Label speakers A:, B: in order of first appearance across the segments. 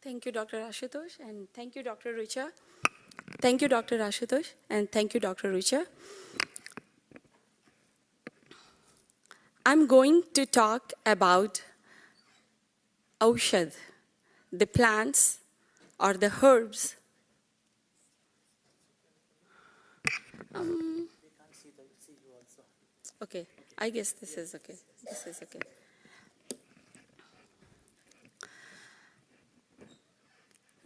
A: Thank you, Dr. Ashutosh, and thank you, Dr. Richa. Thank you, Dr. Ashutosh, and thank you, Dr. Richa. I'm going to talk about Aushad, the plants or the herbs. Okay, I guess this is okay. This is okay.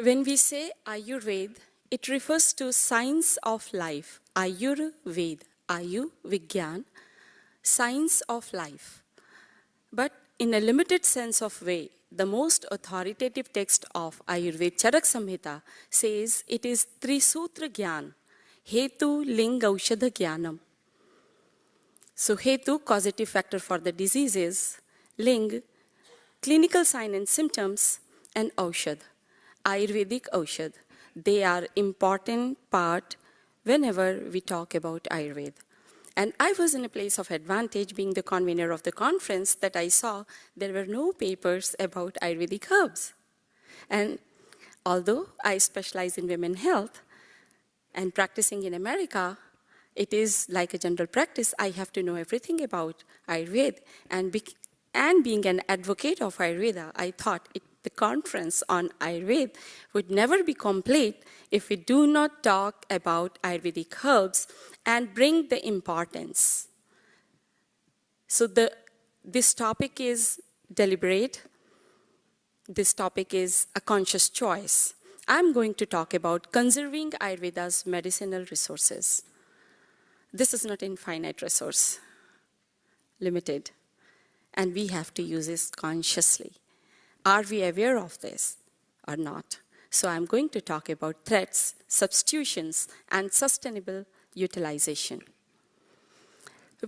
A: When we say Ayurveda, it refers to science of life. Ayurveda, Ayu, Vigyan, science of life. But in a limited sense of way, the most authoritative text of Ayurveda, Charak Samhita, says it is Trisutra Gyan, Hetu Ling Aushadha Gyanam. So Hetu, causative factor for the diseases, Ling, clinical sign and symptoms, and Aushad, Ayurvedic Aushad. They are important part whenever we talk about Ayurveda. And I was in a place of advantage being the convener of the conference that I saw there were no papers about Ayurvedic herbs. And although I specialize in women's health and practicing in America, it is like a general practice. I have to know everything about Ayurveda. And being an advocate of Ayurveda, I thought the conference on Ayurveda would never be complete if we do not talk about Ayurvedic herbs and bring the importance. So this topic is deliberate. This topic is a conscious choice. I'm going to talk about conserving Ayurveda's medicinal resources. This is not an infinite resource, limited, and we have to use this consciously. Are we aware of this or not? So I'm going to talk about threats, substitutions, and sustainable utilization.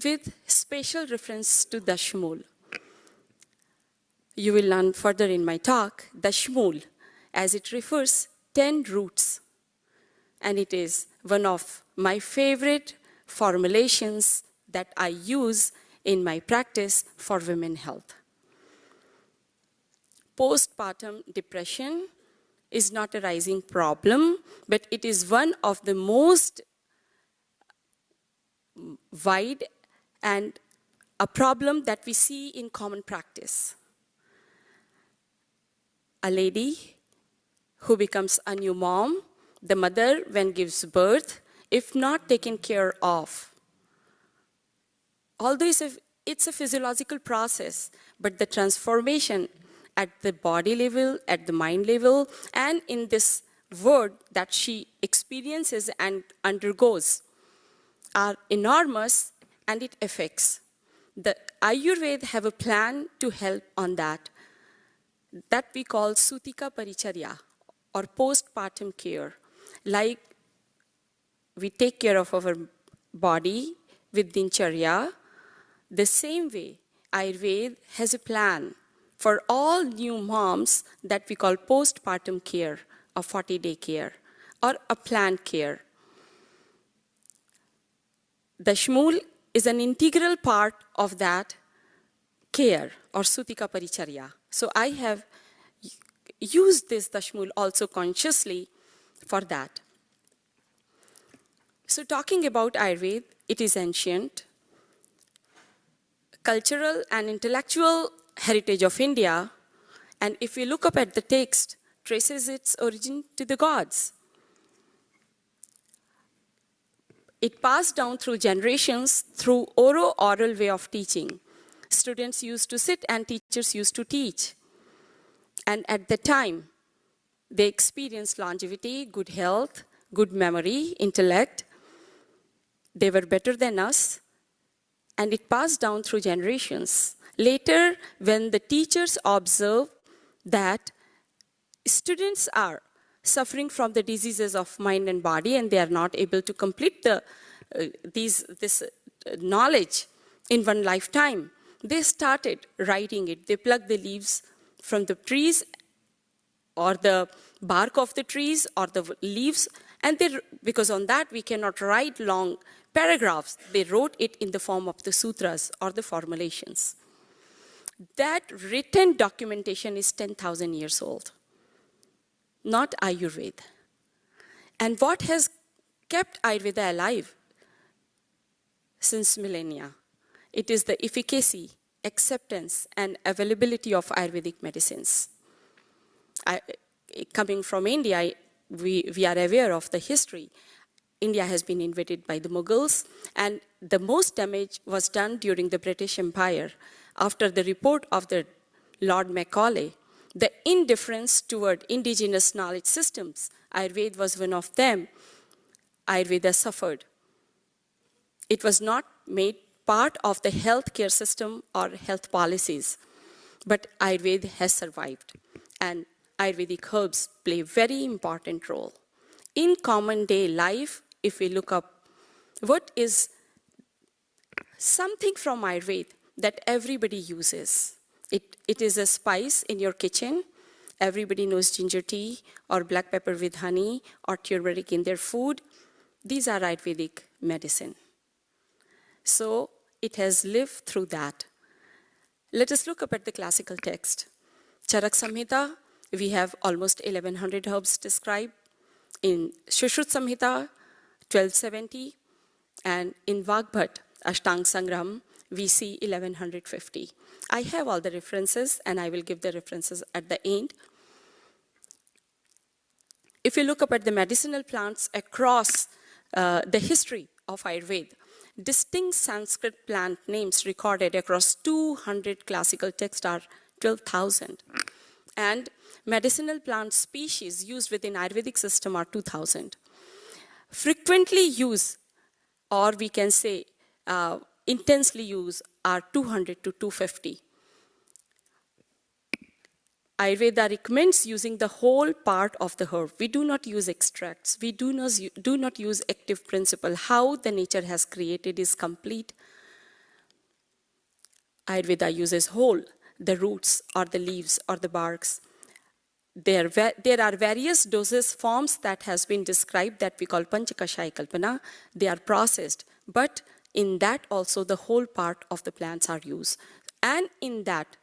A: With special reference to Dashmul. You will learn further in my talk, Dashmul, as it refers 10 roots. And it is one of my favorite formulations that I use in my practice for women's health. Postpartum depression is not a rising problem, but it is one of the most wide and a problem that we see in common practice. A lady who becomes a new mom, the mother when gives birth, if not taken care of. Although it's a physiological process, but the transformation at the body level, at the mind level, and in this world that she experiences and undergoes are enormous, and it affects. The Ayurveda have a plan to help on that we call Sutika Paricharya, or postpartum care. Like we take care of our body with Dincharya, the same way Ayurveda has a plan for all new moms that we call postpartum care, or 40-day care, or a planned care. Dashmul is an integral part of that care, or Sutika Paricharya. So I have used this Dashmul also consciously for that. So talking about Ayurveda, it is ancient, cultural and intellectual heritage of India, and if we look up at the text, traces its origin to the gods. It passed down through generations through oral way of teaching. Students used to sit and teachers used to teach. And at the time, they experienced longevity, good health, good memory, intellect. They were better than us, and it passed down through generations. Later, when the teachers observe that students are suffering from the diseases of mind and body, and they are not able to complete this knowledge in one lifetime, they started writing it. They plucked the leaves from the trees, or the bark of the trees, or the leaves, and because on that we cannot write long paragraphs, they wrote it in the form of the sutras, or the formulations. That written documentation is 10,000 years old. not Ayurveda. And what has kept Ayurveda alive since millennia? It is the efficacy, acceptance, and availability of Ayurvedic medicines. Coming from India, we are aware of the history. India has been invaded by the Mughals, and the most damage was done during the British Empire. After the report of the Lord Macaulay, the indifference toward indigenous knowledge systems, Ayurveda was one of them, Ayurveda suffered. It was not made part of the healthcare system or health policies, but Ayurveda has survived, and Ayurvedic herbs play a very important role. In common day life, if we look up what is something from Ayurveda that everybody uses, it is a spice in your kitchen. Everybody knows ginger tea or black pepper with honey or turmeric in their food. These are Ayurvedic medicine. So it has lived through that. Let us look up at the classical text. Charak Samhita, we have almost 1100 herbs described. In Shushruta Samhita, 1270, and in Vagbhat, Ashtang Sangram, we see 1150. I have all the references, and I will give the references at the end. If you look up at the medicinal plants across the history of Ayurveda, distinct Sanskrit plant names recorded across 200 classical texts are 12,000. And medicinal plant species used within Ayurvedic system are 2,000. Frequently used, or we can say intensely used, are 200 to 250. Ayurveda recommends using the whole part of the herb. We do not use extracts. We do not use active principle. How the nature has created is complete. Ayurveda uses whole, the roots or the leaves or the barks. There are various doses forms that has been described that we call Panchakashaya Kalpana. They are processed, but in that also the whole part of the plants are used. And in that,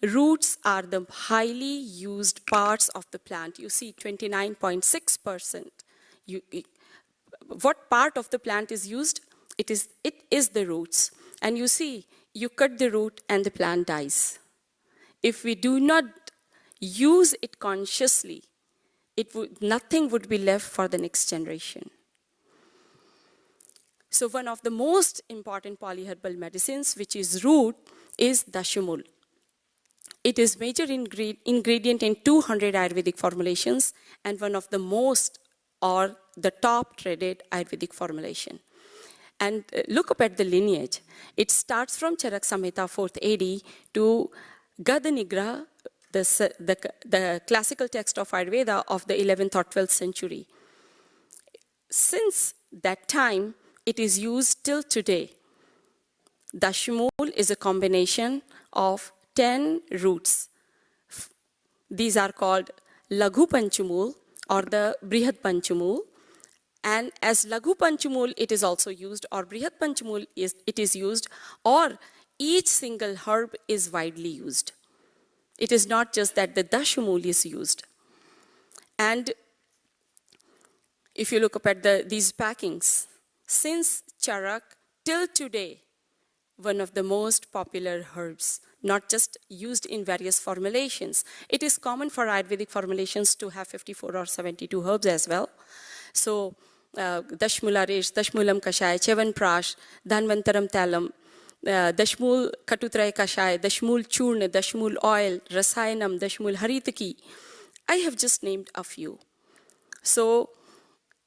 A: roots are the highly used parts of the plant. You see 29.6%. What part of the plant is used? It is the roots. And you see, you cut the root and the plant dies. If we do not use it consciously, nothing would be left for the next generation. So one of the most important polyherbal medicines, which is root, is Dashimul. It is major ingredient in 200 Ayurvedic formulations and one of the most or the top traded Ayurvedic formulation. And look up at the lineage. It starts from Charak Samhita 4th AD to Gadanigra, the classical text of Ayurveda of the 11th or 12th century. Since that time, it is used till today. Dashimul is a combination of 10 roots. These are called Laghu Panchumul or the Brihat Panchumul. And as Laghu Panchumul, it is also used, or Brihat Panchumul, it is used, or each single herb is widely used. It is not just that the Dashimul is used. And if you look up at these packings, since Charak till today, one of the most popular herbs, not just used in various formulations. It is common for Ayurvedic formulations to have 54 or 72 herbs as well. So, Dashmularesh, Dashmulam Kashaya, Chevan Prash, Dhanvantaram Talam, Dashmul Katutray Kashaya, Dashmul Churna, Dashmul Oil, Rasayanam, Dashmul Haritaki. I have just named a few. So,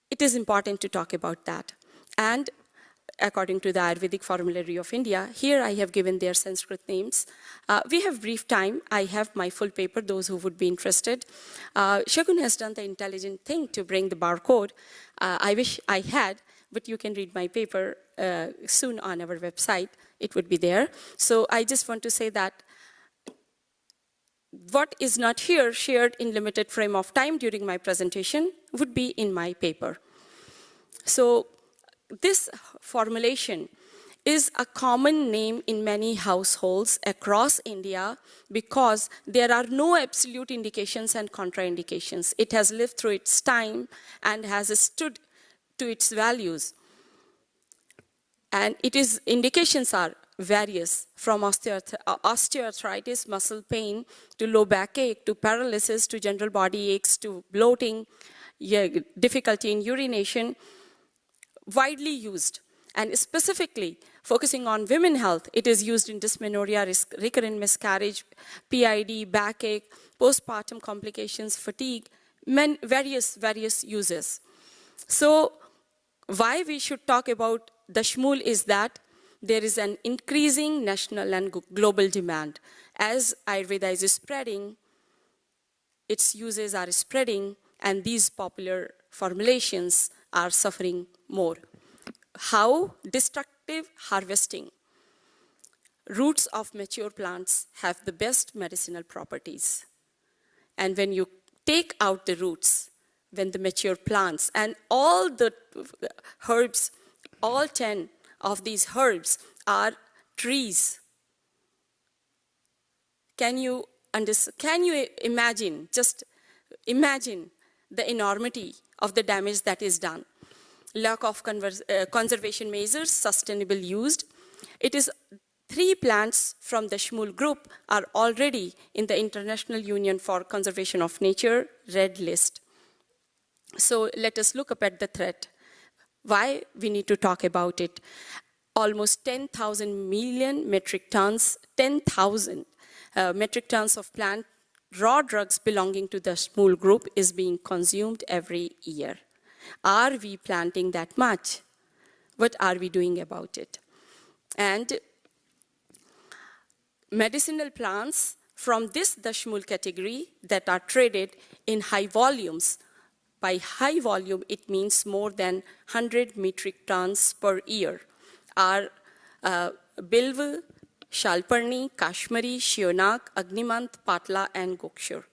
A: it is important to talk about that. And according to the Ayurvedic Formulary of India, here I have given their Sanskrit names. We have brief time. I have my full paper, those who would be interested. Shagun has done the intelligent thing to bring the barcode. I wish I had, but you can read my paper soon on our website. It would be there. So I just want to say that what is not here, shared in limited frame of time during my presentation, would be in my paper. So this formulation is a common name in many households across India because there are no absolute indications and contraindications. It has lived through its time and has stood to its values. And indications are various, from osteoarthritis, muscle pain, to low backache, to paralysis, to general body aches, to bloating, difficulty in urination, widely used. And specifically, focusing on women health, it is used in dysmenorrhea, recurrent miscarriage, PID, backache, postpartum complications, fatigue, various uses. So why we should talk about the shmool is that there is an increasing national and global demand. As Ayurveda is spreading, its uses are spreading, and these popular formulations are suffering more. How? Destructive harvesting. Roots of mature plants have the best medicinal properties. And when you take out the roots, when the mature plants and all the herbs, all 10 of these herbs are trees. Can you imagine, just imagine the enormity of the damage that is done? Lack of conservation measures, sustainable use. It is 3 plants from the shmool group are already in the International Union for Conservation of Nature red list. So let us look up at the threat. Why we need to talk about it? Almost 10,000 million metric tons, 10,000 metric tons of plant raw drugs belonging to the shmool group is being consumed every year. Are we planting that much? What are we doing about it? And medicinal plants from the shmool category that are traded in high volumes. By high volume, it means more than 100 metric tons per year, are Bilva, Shalparni, Kashmiri, Shionak, Agnimanth, Patla, and Gokshur.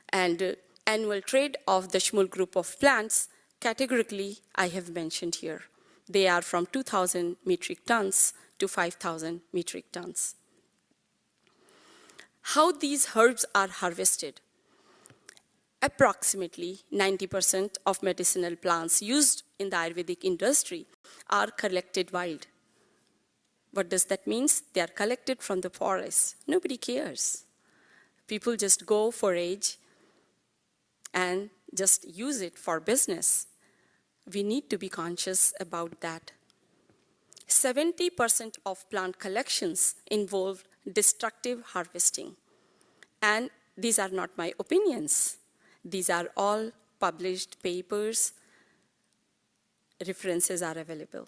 A: And annual trade of the shmool group of plants, categorically, I have mentioned here. They are from 2,000 metric tons to 5,000 metric tons. How these herbs are harvested? Approximately 90% of medicinal plants used in the Ayurvedic industry are collected wild. What does that mean? They are collected from the forest. Nobody cares. People just go forage and just use it for business. We need to be conscious about that. 70% of plant collections involve destructive harvesting. And these are not my opinions. These are all published papers. References are available.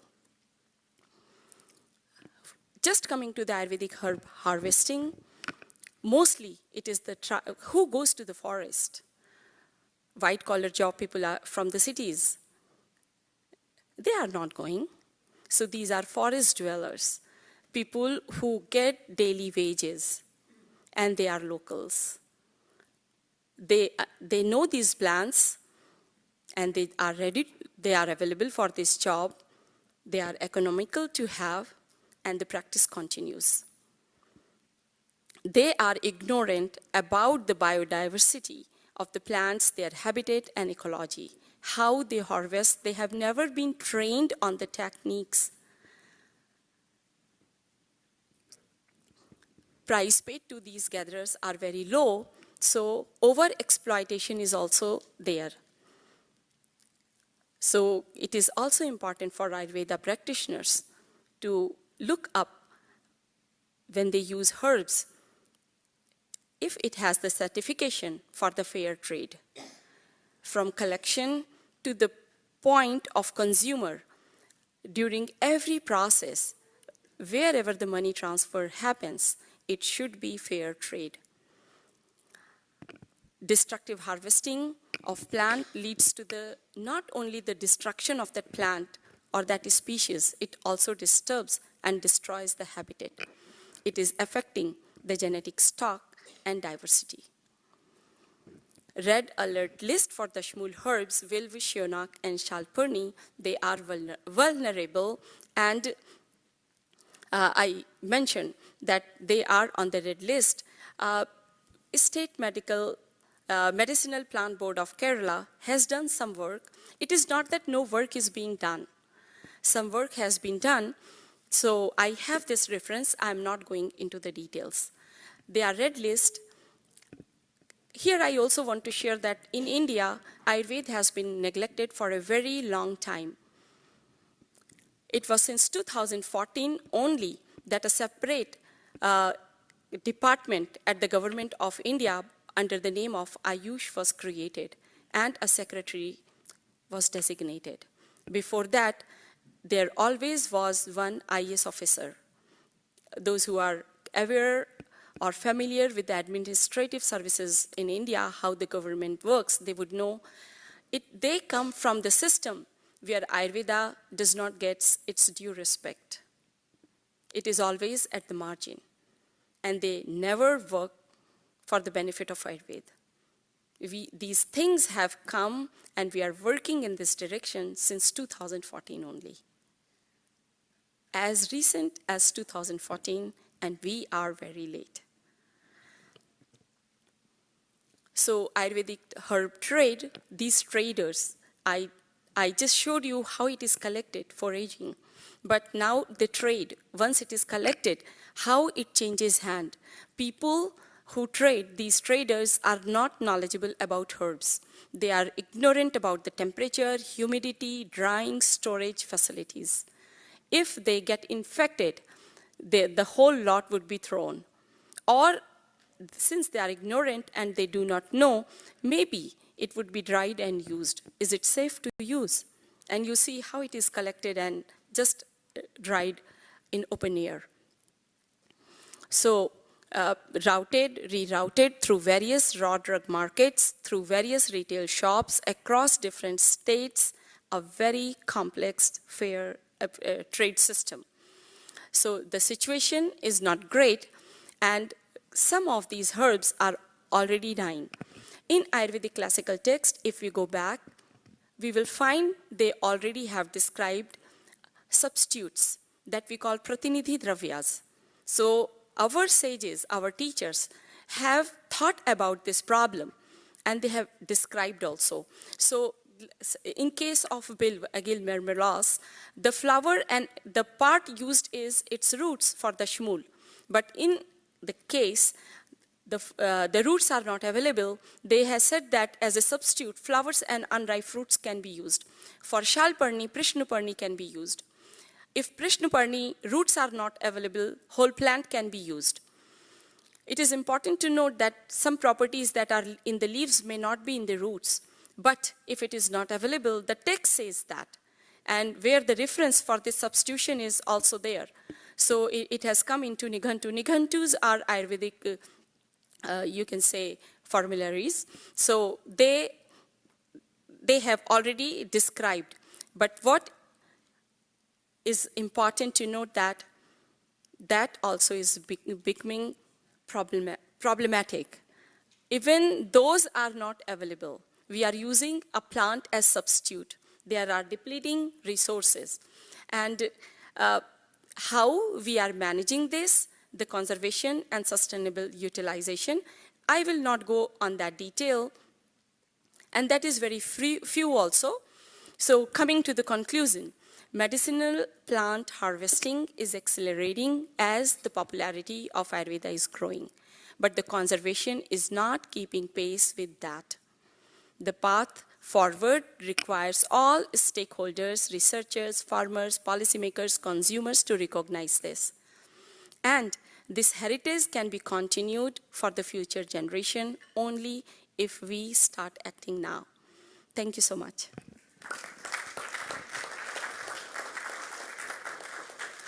A: Just coming to the Ayurvedic herb harvesting, mostly it is who goes to the forest? White-collar job people are from the cities. They are not going. So these are forest dwellers, people who get daily wages, and they are locals. They know these plants, and they are available for this job. They are economical to have, and the practice continues. They are ignorant about the biodiversity of the plants, their habitat and ecology. How they harvest, they have never been trained on the techniques. Price paid to these gatherers are very low, so over-exploitation is also there. So it is also important for Ayurveda practitioners to look up when they use herbs if it has the certification for the fair trade. From collection to the point of consumer, during every process, wherever the money transfer happens, it should be fair trade. Destructive harvesting of plant leads to not only the destruction of that plant or that species, it also disturbs and destroys the habitat. It is affecting the genetic stock and diversity. Red alert list for the shmool herbs, Vilva, Shionak, and Shalparni, they are vulnerable And I mentioned that they are on the red list. State Medicinal Plant Board of Kerala has done some work. It is not that no work is being done. Some work has been done. So I have this reference. I'm not going into the details. They are red list. Here I also want to share that in India, Ayurveda has been neglected for a very long time. It was since 2014 only that a separate department at the government of India under the name of Ayush was created and a secretary was designated. Before that, there always was one IAS officer. Those who are aware or familiar with the administrative services in India, how the government works, they would know they come from the system where Ayurveda does not get its due respect. It is always at the margin, and they never work for the benefit of Ayurveda. These things have come, and we are working in this direction since 2014 only. As recent as 2014, and we are very late. So Ayurvedic herb trade, these traders, I just showed you how it is collected for aging. But now the trade, once it is collected, how it changes hand. People who trade, these traders, are not knowledgeable about herbs. They are ignorant about the temperature, humidity, drying, storage facilities. If they get infected, the whole lot would be thrown. Or since they are ignorant and they do not know, maybe it would be dried and used. Is it safe to use? And you see how it is collected and just dried in open air. So rerouted through various raw drug markets, through various retail shops across different states, a very complex, fair trade system. So the situation is not great, and some of these herbs are already dying. In Ayurvedic classical text, if we go back, we will find they already have described substitutes that we call pratinidhi dravyas. So our sages, our teachers, have thought about this problem, and they have described also. So in case of Bilva, Agil mermelas, the flower and the part used is its roots for the shmul. But in the case, the roots are not available, they have said that as a substitute, flowers and unripe fruits can be used. For Shalparni, Prishnuparni can be used. If Prishnuparni roots are not available, whole plant can be used. It is important to note that some properties that are in the leaves may not be in the roots. But if it is not available, the text says that. And where the reference for this substitution is also there. So it has come into Nighantu. Nighantus are Ayurvedic, you can say, formularies. So they have already described. But what is important to note that also is becoming problematic. Even those are not available. We are using a plant as substitute. There are depleting resources. And how we are managing this, the conservation and sustainable utilization, I will not go on that detail. And that is very few also. So coming to the conclusion, medicinal plant harvesting is accelerating as the popularity of Ayurveda is growing. But the conservation is not keeping pace with that. The path forward requires all stakeholders, researchers, farmers, policymakers, consumers to recognize this. And this heritage can be continued for the future generation only if we start acting now. Thank you so much.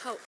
A: How